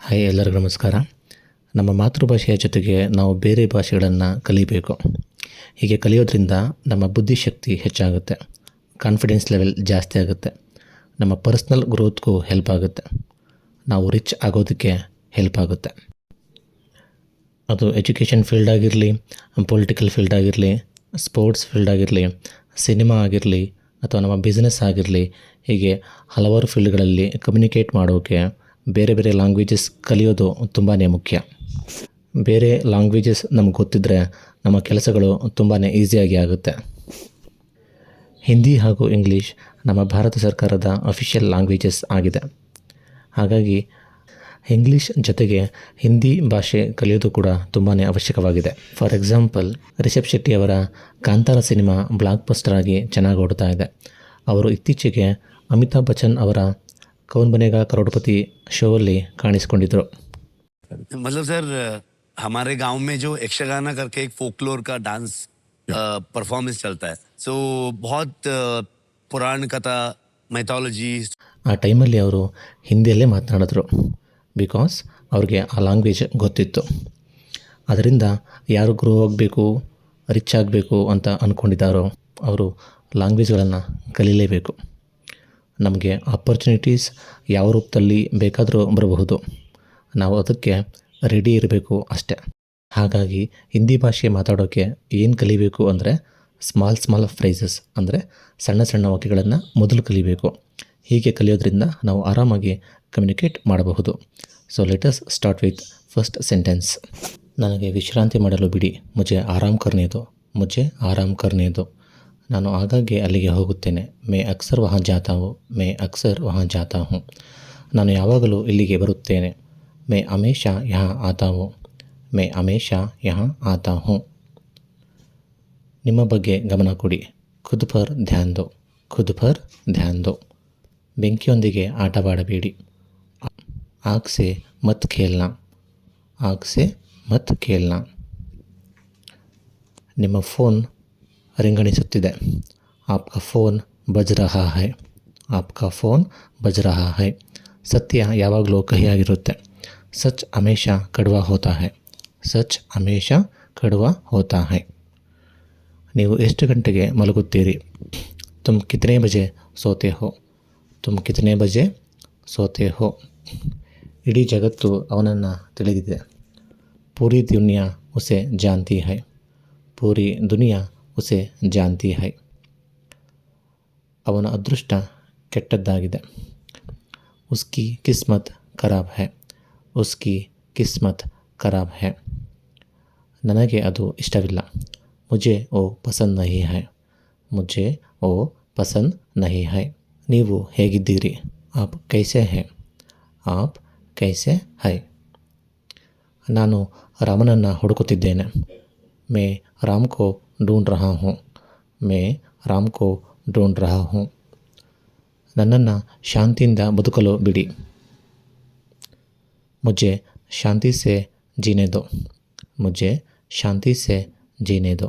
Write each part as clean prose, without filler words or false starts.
Hi, ಎಲ್ಲರಿಗೂ ನಮಸ್ಕಾರ. ನಮ್ಮ ಮಾತೃಭಾಷೆಯ ಜೊತೆಗೆ ನಾವು ಬೇರೆ ಭಾಷೆಗಳನ್ನು ಕಲಿಬೇಕು. ಹೀಗೆ ಕಲಿಯೋದ್ರಿಂದ ನಮ್ಮ ಬುದ್ಧಿಶಕ್ತಿ ಹೆಚ್ಚಾಗುತ್ತೆ, ಕಾನ್ಫಿಡೆನ್ಸ್ ಲೆವೆಲ್ ಜಾಸ್ತಿ ಆಗುತ್ತೆ, ನಮ್ಮ ಪರ್ಸ್ನಲ್ ಗ್ರೋತ್ಗೂ ಹೆಲ್ಪ್ ಆಗುತ್ತೆ, ನಾವು ರಿಚ್ ಆಗೋದಕ್ಕೆ ಹೆಲ್ಪ್ ಆಗುತ್ತೆ. ಅದು ಎಜುಕೇಷನ್ ಫೀಲ್ಡ್ ಆಗಿರಲಿ, ಪೊಲಿಟಿಕಲ್ ಫೀಲ್ಡ್ ಆಗಿರಲಿ, ಸ್ಪೋರ್ಟ್ಸ್ ಫೀಲ್ಡ್ ಆಗಿರಲಿ, ಸಿನಿಮಾ ಆಗಿರಲಿ ಅಥವಾ ನಮ್ಮ ಬಿಸ್ನೆಸ್ ಆಗಿರಲಿ, ಹೀಗೆ ಹಲವಾರು ಫೀಲ್ಡ್ಗಳಲ್ಲಿ ಕಮ್ಯುನಿಕೇಟ್ ಮಾಡೋಕ್ಕೆ ಬೇರೆ ಬೇರೆ ಲ್ಯಾಂಗ್ವೇಜಸ್ ಕಲಿಯೋದು ತುಂಬಾ ಮುಖ್ಯ. ಬೇರೆ ಲ್ಯಾಂಗ್ವೇಜಸ್ ನಮ್ಗೆ ಗೊತ್ತಿದ್ದರೆ ನಮ್ಮ ಕೆಲಸಗಳು ತುಂಬಾ ಈಸಿಯಾಗಿ ಆಗುತ್ತೆ. ಹಿಂದಿ ಹಾಗೂ ಇಂಗ್ಲೀಷ್ ನಮ್ಮ ಭಾರತ ಸರ್ಕಾರದ ಅಫಿಷಿಯಲ್ ಲ್ಯಾಂಗ್ವೇಜಸ್ ಆಗಿದೆ. ಹಾಗಾಗಿ ಇಂಗ್ಲೀಷ್ ಜೊತೆಗೆ ಹಿಂದಿ ಭಾಷೆ ಕಲಿಯೋದು ಕೂಡ ತುಂಬಾ ಅವಶ್ಯಕವಾಗಿದೆ. ಫಾರ್ ಎಕ್ಸಾಂಪಲ್, ರಿಷಬ್ ಶೆಟ್ಟಿ ಅವರ ಕಾಂತಾರ ಸಿನಿಮಾ ಬ್ಲಾಕ್ ಬಸ್ಟರ್ ಆಗಿ ಚೆನ್ನಾಗಿ ಓಡ್ತಾ ಇದೆ. ಅವರು ಇತ್ತೀಚೆಗೆ ಅಮಿತಾಬ್ ಬಚ್ಚನ್ ಅವರ ಕೌನ್ ಬನೇಗಾ ಕರೋಡ್ಪತಿ ಶೋ ಅಲ್ಲಿ ಕಾಣಿಸಿಕೊಂಡಿದ್ದರು. मतलब सर, हमारे गांव में जो यक्षगाना करके एक फोकलोर का डांस परफॉर्मेंस चलता है, सो बहुत पुराण कथा मैथोलॉजी. ಆ ಟೈಮಲ್ಲಿ ಅವರು ಹಿಂದಿಯಲ್ಲೇ ಮಾತನಾಡಿದ್ರು, ಬಿಕಾಸ್ ಅವ್ರಿಗೆ ಆ ಲ್ಯಾಂಗ್ವೇಜ್ ಗೊತ್ತಿತ್ತು. ಅದರಿಂದ ಯಾರು ಗ್ರೋ ಆಗಬೇಕು, ರಿಚ್ ಆಗಬೇಕು ಅಂತ ಅಂದ್ಕೊಂಡಿದ್ದಾರೋ ಅವರು ಲ್ಯಾಂಗ್ವೇಜ್ಗಳನ್ನು ಕಲೀಲೇಬೇಕು. ನಮಗೆ ಆಪರ್ಚುನಿಟೀಸ್ ಯಾವ ರೂಪದಲ್ಲಿ ಬೇಕಾದರೂ ಬರಬಹುದು, ನಾವು ಅದಕ್ಕೆ ರೆಡಿ ಇರಬೇಕು ಅಷ್ಟೆ. ಹಾಗಾಗಿ ಹಿಂದಿ ಭಾಷೆ ಮಾತಾಡೋಕ್ಕೆ ಏನು ಕಲಿಬೇಕು ಅಂದರೆ ಸ್ಮಾಲ್ ಫ್ರೇಸಸ್ ಅಂದರೆ ಸಣ್ಣ ಸಣ್ಣ ವಾಕ್ಯಗಳನ್ನು ಮೊದಲು ಕಲಿಬೇಕು. ಹೀಗೆ ಕಲಿಯೋದ್ರಿಂದ ನಾವು ಆರಾಮಾಗಿ ಕಮ್ಯುನಿಕೇಟ್ ಮಾಡಬಹುದು. So let us start with first sentence. ನನಗೆ ವಿಶ್ರಾಂತಿ ಮಾಡಲು ಬಿಡಿ, ಮುಜೆ ಆರಾಮ್ ಕರ್ನೇ ದೋ. ನಾನು ಆಗಾಗ್ಗೆ ಅಲ್ಲಿಗೆ ಹೋಗುತ್ತೇನೆ. ಮೇ ಅಕ್ಸರ್ ವಹಾ ಜಾತಾ ಹೂँ. ನಾನು ಯಾವಾಗಲೂ ಇಲ್ಲಿಗೆ ಬರುತ್ತೇನೆ. ಮೇ ಹಮೇಶಾ ಯಹಾ ಆತಾ ಹೂँ. ನಿಮ್ಮ ಬಗ್ಗೆ ಗಮನ ಕೊಡಿ. ಖುದ್ ಪರ್ ಧ್ಯಾನ್ ದೋ. ಬೆಂಕಿಯೊಂದಿಗೆ ಆಟವಾಡಬೇಡಿ. ಆಗ್ ಸೆ ಮತ್ ಖೇಲ್ನಾ. ನಿಮ್ಮ ಫೋನ್ ರಿಂಗಣಿಸುತ್ತಿದೆ. ಆಪ್ಕಾ ಫೋನ್ ಬಜ್ ರಹಾ ಹೈ. ಸತ್ಯ ಯಾವಾಗಲೂ ಕಹಿಯಾಗಿರುತ್ತೆ. ಸಚ್ ಹಮೇಶಾ ಕಡ್ವಾ ಹೋತಾ ಹೈ. ನೀವು ಎಷ್ಟು ಗಂಟೆಗೆ ಮಲಗುತ್ತೀರಿ? ತುಮ್ ಕಿತನೆ ಬಜೆ ಸೋತೆ ಹೋ. ಇಡೀ ಜಗತ್ತು ಅವನನ್ನು ತಿಳಿದಿದೆ. ಪೂರಿ ದುನಿಯಾ ಉಸೆ ಜಾನ್ತಿ ಹೈ. ಅವನ ಅದೃಷ್ಟ ಕೆಟ್ಟದ್ದಾಗಿದೆ. ಉಸ್ಕಿ ಕಿಸ್ಮತ್ ಖರಾಬ್ ಹೈ. ನನಗೆ ಅದು ಇಷ್ಟವಿಲ್ಲ. ಮುಜೆ ಓ ಪಸಂದ್ ನಹಿ ಹೈ. ನೀವು ಹೇಗಿದ್ದೀರಿ? ಆಪ್ ಕೈಸೆ ಹೈ. ನಾನು ರಾಮನನ್ನು ಹುಡುಕುತ್ತಿದ್ದೇನೆ. ಮೇ ರಾಮ್ ಕೋ ಢೂಂಢ್ ರಹಾ ಹೂँ. ನನ್ನನ್ನು ಶಾಂತಿಯಿಂದ ಬದುಕಲು ಬಿಡಿ. ಮುಜೆ ಶಾಂತಿ ಸೆ ಜೀನೆ ದೋ.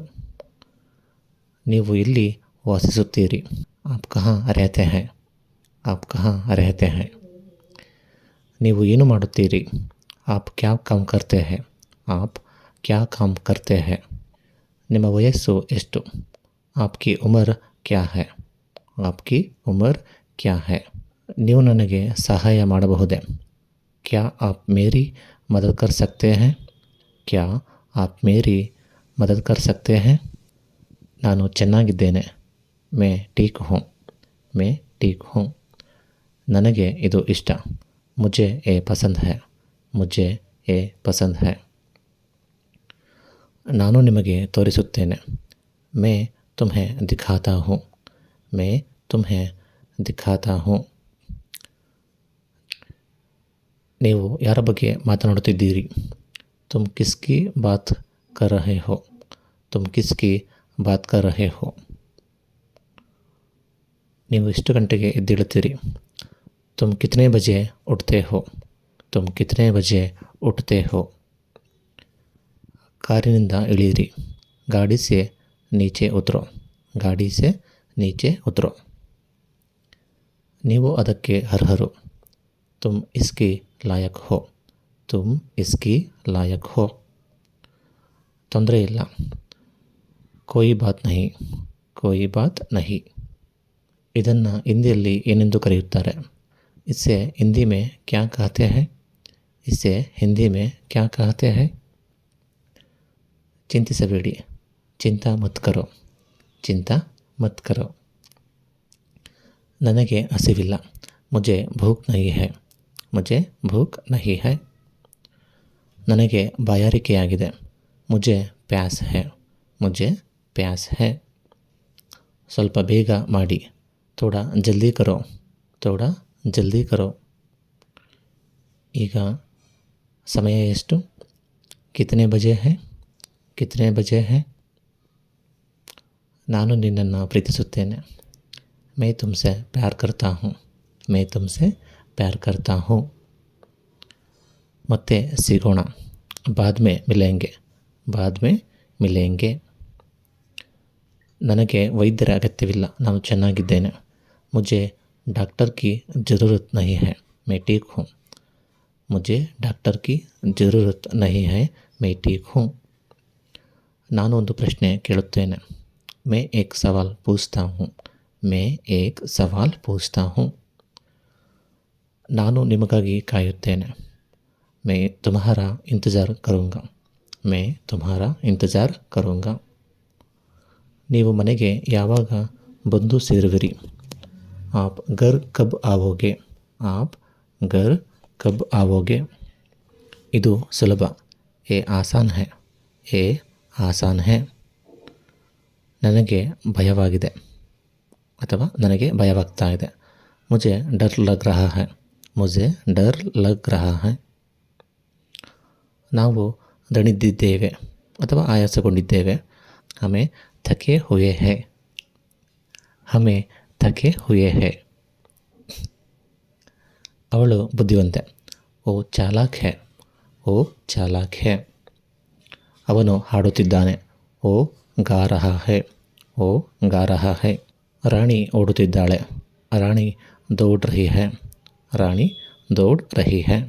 ನೀವು ಇಲ್ಲಿ ವಾಸಿಸುತ್ತೀರಿ. App ಕಹಾಂ ರೆಹತೆ high. ನೀವು ಏನು ಮಾಡುತ್ತೀರಿ? ಆಪ್ ಕ್ಯಾ ಕಾಮ್ ಕರ್ತೆ ಹೈ. ನಿಮ್ಮ ವಯಸ್ಸು ಎಷ್ಟು? ಆಪ್ಕಿ ಉಮರ್ ಕ್ಯಾ ಹೈ. ನೀವು ನನಗೆ ಸಹಾಯ ಮಾಡಬಹುದೇ? ಕ್ಯಾ ಆಪ್ ಮೇರಿ ಮದದ್ ಕರ್ ಸಕ್ತೆ ಹೈ. ನಾನು ಚೆನ್ನಾಗಿದ್ದೇನೆ. ಮೇ ಠೀಕ್ ಹೂँ. ನನಗೆ ಇದು ಇಷ್ಟ. ಮುಜೆ ಏ ಪಸಂದ್ ಹೈ. ನಾನು ನಿಮಗೆ ತೋರಿಸುತ್ತೇನೆ. ಮೇ ತುಮ್ಹೆ ದಿಖಾತಾ ಹೂँ. ನೀವು ಯಾರ ಬಗ್ಗೆ ಮಾತನಾಡುತ್ತಿದ್ದೀರಿ? ತುಮ್ ಕಿಸ್ಕಿ ಬಾತ್ ಕರ್ ರಹೆ ಹೋ. ನೀವು ಎಷ್ಟು ಗಂಟೆಗೆ ಎದ್ದೇಳುತ್ತೀರಿ? ತುಮ್ ಕಿತನೆ ಬಜೆ ಉಠ್ತೆ ಹೋ. ಕಾರಿನಿಂದ ಇಳಿಯಿರಿ. ಗಾಡಿ ಸೆ ನೀಚೆ ಉತರೋ. ನೀವು ಅದಕ್ಕೆ ಅರ್ಹರು. ತುಮ್ ಇಸ್ಕಿ ಲಾಯಕ್ ಹೋ. ತುಮ್ ಇಸ್ಕಿ ಲಾಯಕ್ ಹೋ. ತೊಂದರೆ ಇಲ್ಲ. ಕೋಯಿ ಬಾತ್ ನಹಿ, ಕೋಯಿ ಬಾತ್ ನಹಿ. ಇದನ್ನು ಹಿಂದಿಯಲ್ಲಿ ಏನೆಂದು ಕರೆಯುತ್ತಾರೆ? ಇಸ್ಸೆ ಹಿಂದಿ ಮೇ ಕ್ಯಾ ಕಹತೆ ಹೈ? ಇಸ್ಸೆ ಹಿಂದಿ ಮೇ ಕ್ಯಾ ಕಹತೆ ಹೈ? ಚಿಂತಿಸಬೇಡಿ, ಚಿಂತಾ ಮತ್ ಕರೋ, ಚಿಂತಾ ಮತ್ ಕರೋ. ನನಗೆ ಹಸಿವಿಲ್ಲ, ಮುಜೆ ಭೂಕ್ ನಹಿ ಹೈ, ಮುಜೆ ಭೂಕ್ ನಹಿ ಹೈ. ನನಗೆ ಬಾಯಾರಿಕೆಯಾಗಿದೆ, ಮುಜೆ ಪ್ಯಾಸ್ ಹೈ, ಮುಜೆ ಪ್ಯಾಸ್ ಹೈ. ಸ್ವಲ್ಪ ಬೇಗ ಮಾಡಿ, ಥೋಡಾ ಜಲ್ದಿ ಕರೋ, ಥೋಡಾ ಜಲ್ದಿ ಕರೋ. ಈಗ ಸಮಯ ಎಷ್ಟು? ಕಿತನೆ ಬಜೆ ಹೈ, ಕಿತನೆ ಬಜೆ ಹೈ. ನಾನು ನಿನ್ನನ್ನು ಪ್ರೀತಿಸುತ್ತೇನೆ, ಮೈ ತುಮ್ಸೆ ಪ್ಯಾರ್ ಕರ್ತಾ ಹೂँ, ಮೈ ತುಮ್ಸೆ ಪ್ಯಾರ್ ಕರ್ತಾ ಹೂँ. ಮತ್ತೆ ಸಿಗೋಣ, ಬಾದ್ ಮೇ ಮಿಲೇಂಗೆ, ಬಾದ್ ಮೇ ಮಿಲೇಂಗೆ. ನನಗೆ ವೈದ್ಯರ ಅಗತ್ಯವಿಲ್ಲ, ನಾನು ಚೆನ್ನಾಗಿದ್ದೇನೆ. ಮುಜೆ ಡಾಕ್ಟರ್ ಕಿ ಜರೂರತ್ ನಹಿ ಹೈ, ಮೈ ಟೀಕ್ ಹೂँ. ಮುಜೆ ಡಾಕ್ಟರ್ ಕಿ ಜರೂರತ್ ನಹಿ ಹೈ, ಮೈ ಟೀಕ್ ಹೂँ. ನಾನು ಒಂದು ಪ್ರಶ್ನೆ ಕೇಳುತ್ತೇನೆ, ಮೈ ಏಕ್ ಸವಾಲ್ ಪೂಚ್ತಾ ಹೂँ, ಮೈ ಏಕ್ ಸವಾಲ್ ಪೂಚ್ತಾ ಹೂँ. ನಾನು ನಿಮಗಾಗಿ ಕಾಯುತ್ತೇನೆ, ಮೈ ತುಮ್ಹಾರಾ ಇಂತಜಾರ್ ಕರೂಂಗಾ, ಮೈ ತುಮ್ಹಾರಾ ಇಂತಜಾರ್ ಕರೂಂಗಾ. ನೀವು ಮನೆಗೆ ಯಾವಾಗ ಬಂದು ಸೇರುವಿರಿ? ಆಪ್ ಘರ್ ಕಬ್ ಆವೋಗೆ, ಆಪ್ ಘರ್ ಕಬ್ ಆವೋಗೆ. ಇದು ಸುಲಭ, ಏ ಆಸಾನ್ ಹೈ, ಏ ಆಸಾನ್ ಹೈ. ನನಗೆ ಭಯವಾಗಿದೆ ಅಥವಾ ನನಗೆ ಭಯವಾಗ್ತಾ ಇದೆ, ಮುಜೆ ಡರ್ ಲಗ್ ರಹಾ ಹೈ, ಮುಜೆ ಡರ್ ಲಗ್ ರಹಾ ಹೈ. ನಾವು ದಣಿದಿದ್ದೇವೆ ಅಥವಾ ಆಯಾಸಗೊಂಡಿದ್ದೇವೆ, ಹಮೇ ಥಕೆ ಹುಯೇ ಹೈ, ಹಮೇ ಥಕೆ ಹುಯೇ ಹೈ. ಅವಳು ಬುದ್ಧಿವಂತೆ, ಓ ಚಾಲಾಕ್ ಹೈ, ಓ ಚಾಲಾಕ್ ಹೈ. ಅವನು ಹಾಡುತ್ತಿದ್ದಾನೆ, ಓ गा रहा है, ಓ गा रहा है. ರಾಣಿ ಓಡುತ್ತಿದ್ದಾಳೆ, ರಾಣಿ ದೌಡ್ ರಹಿ ಹೈ, ರಾಣಿ ದೌಡ್ ರಹಿ ಹೈ.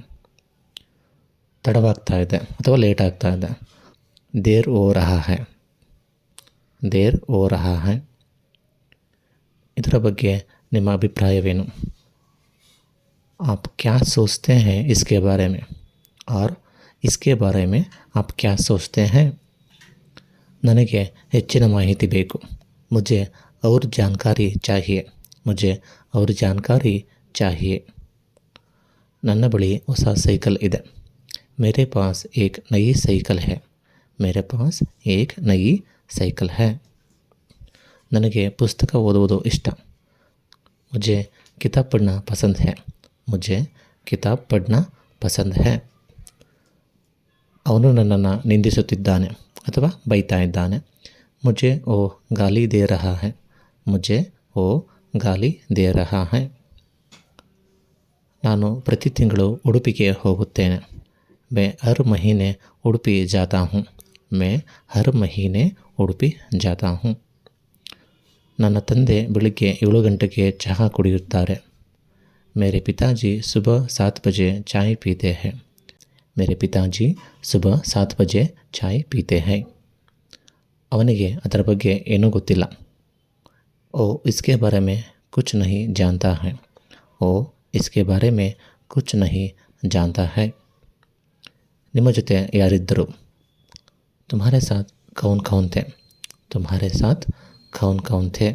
ತಡವಾಗ್ತಾ ಇದೆ ಅಥವಾ ಲೇಟ್ ಆಗ್ತಾ ಇದೆ, ದೇರ್ ಓ ರಹಾ ಹೈ, ದೇರ್ ಓ ರಹಾ ಹೈ. ಇದರ ಬಗ್ಗೆ ನಿಮ್ಮ ಅಭಿಪ್ರಾಯವೇನು? आप क्या सोचते हैं इसके बारे में, और इसके बारे में आप क्या सोचते हैं? ನನಗೆ ಹೆಚ್ಚಿನ ಮಾಹಿತಿ ಬೇಕು, ಮುಜೆ ಔರ್ ಜಾನ್ಕಾರಿ ಚಾಹಿಯೆ, ಮುಜೆ ಔರ್ ಜಾನ್ಕಾರಿ ಚಾಹಿಯೆ. ನನ್ನ ಬಳಿ ಹೊಸ ಸೈಕಲ್ ಇದೆ, ಮೇರೆ ಪಾಸ್ ಏಕ್ ನಯಿ ಸೈಕಲ್ ಹೈ, ಮೇರೆ ಪಾಸ್ ಏಕ್ ನಯಿ ಸೈಕಲ್ ಹೈ. ನನಗೆ ಪುಸ್ತಕ ಓದುವುದು ಇಷ್ಟ, ಮುಜೆ ಕಿತಾಬ್ ಪಢ್ನಾ ಪಸಂದ್ ಹೈ, ಮುಜೆ ಕಿತಾಬ್ ಪಢ್ನಾ ಪಸಂದ್ ಹೈ. ಅವನು ನನ್ನನ್ನು ನಿಂದಿಸುತ್ತಿದ್ದಾನೆ ಅಥವಾ ಬೈತಾ ಇದ್ದಾನೆ, ಮುಜೆ ಓ ಗಾಲಿ ದೇ ರಹಾ ಹೈ, ಮುಜೆ ಓ ಗಾಲಿ ದೇ ರಹಾ ಹೈ. ನಾನು ಪ್ರತಿ ತಿಂಗಳು ಉಡುಪಿಗೆ ಹೋಗುತ್ತೇನೆ, ಮೈ ಹರ್ ಮಹೀನೆ ಉಡುಪಿ ಜಾತಾ ಹೂँ, ಮೈ ಹರ್ ಮಹೀನೆ ಉಡುಪಿ ಜಾತಾ ಹೂँ. ನನ್ನ ತಂದೆ ಬೆಳಿಗ್ಗೆ 7 ಗಂಟೆಗೆ ಚಹಾ ಕುಡಿಯುತ್ತಾರೆ, ಮೇರೆ ಪಿತಾಜಿ ಸುಬಹ 7 ಬಜೆ ಚಾಯ್ ಪೀತೆ ಹೈ, ಮೇರೆ ಪಿತಾಜಿ ಸುಬಹ 7 ಬಜೆ ಚಾಯ್ ಪೀತೆ ಹೈ. ಅವನಿಗೆ ಅದರ ಬಗ್ಗೆ ಏನೂ ಗೊತ್ತಿಲ್ಲ, ಓ ಇಸ್ಕೆ ಬಾರೆ ಮೇ ಕುಚ್ ನಹಿ ಜಾನ್ತಾ ಹೈ, ಓ ಇಸ್ಕೆ ಬಾರೆ ಮೇ ಕುಚ್ ನಹಿ ಜಾನ್ತಾ ಹೈ. ನಿಮ್ಮ ಜೊತೆ ಯಾರಿದ್ದರು? ತುಮ್ಹಾರೆ ಸಾಥ್ ಕೌನ್ ಕೌನ್ ಥೆ, ತುಮ್ಹಾರೆ ಸಾಥ್ ಕೌನ್ ಕೌನ್ ಥೆ.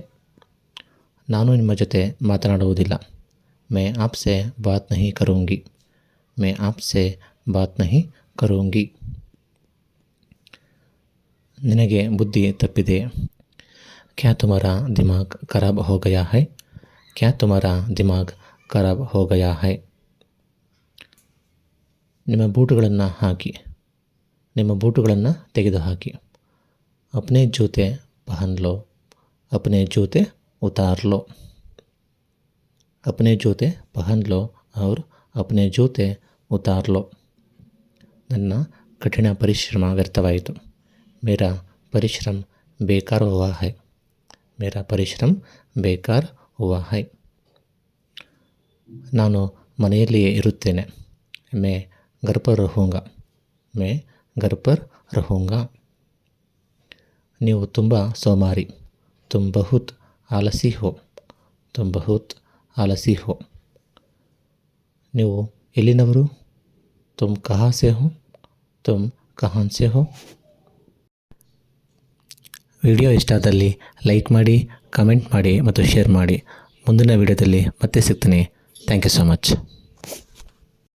ನಾನು ನಿಮ್ಮ ಜೊತೆ ಮಾತನಾಡುವುದಿಲ್ಲ, ಮೈ ಆಪ್ಸೆ ಬಾತ್ ನಹಿ ಕರೂಂಗಿ, ಮೈ ಆಪ್ಸೆ ಬಾತ್ ನಹಿ ಕರೂಂಗಿ. ನಿನಗೆ ಬುದ್ಧಿ ತಪ್ಪಿದೆ, ಕ್ಯಾ ತುಮಾರಾ ದಿಮಾಗ್ ಖರಾಬ್ ಹೋ ಗಯಾ ಹೈ, ಕ್ಯಾ ತುಮಾರಾ ದಿಮಾಗ್ ಖರಾಬ್ ಹೋ ಗಯಾ ಹೈ. ನಿಮ್ಮ ಬೂಟುಗಳನ್ನು ಹಾಕಿ, ನಿಮ್ಮ ಬೂಟುಗಳನ್ನು ತೆಗೆದುಹಾಕಿ. ಅಪ್ನೆ ಜೂತೆ ಪಹನ್ ಲೋ, ಅಪ್ನೆ ಜೂತೆ ಉತಾರ್ ಲೋ, ಅಪ್ನೆ ಜೂತೆ ಪಹನ್ ಲೋ ಔರ್ ಅಪ್ನೆ ಜೂತೆ ಉತಾರ್ ಲೋ. ನನ್ನ ಕಠಿಣ ಪರಿಶ್ರಮ ವ್ಯರ್ಥವಾಯಿತು, ಮೇರಾ ಪರಿಶ್ರಮ್ ಬೇಕಾರ ಹುವಾ ಹೈ, ಮೇರಾ ಪರಿಶ್ರಮ್ ಬೇಕಾರ ಹುವಾ ಹೈ. ನಾನು ಮನೆಯಲ್ಲಿಯೇ ಇರುತ್ತೇನೆ, ಮೈ घर पर रहूँगा, मैं घर पर रहूँगा. ನೀವು ತುಂಬ ಸೋಮಾರಿ, तुम बहुत आलसी हो, तुम बहुत आलसी हो. ನೀವು ಎಲ್ಲಿನವರು, तुम कहाँ से हो, तुम कहाँ से हो. ವಿಡಿಯೋ ಇಷ್ಟ ಆದಲ್ಲಿ ಲೈಕ್ ಮಾಡಿ, ಕಮೆಂಟ್ ಮಾಡಿ ಮತ್ತು ಶೇರ್ ಮಾಡಿ. ಮುಂದಿನ ವಿಡಿಯೋದಲ್ಲಿ ಮತ್ತೆ ಸಿಗ್ತೀನಿ. Thank you so much.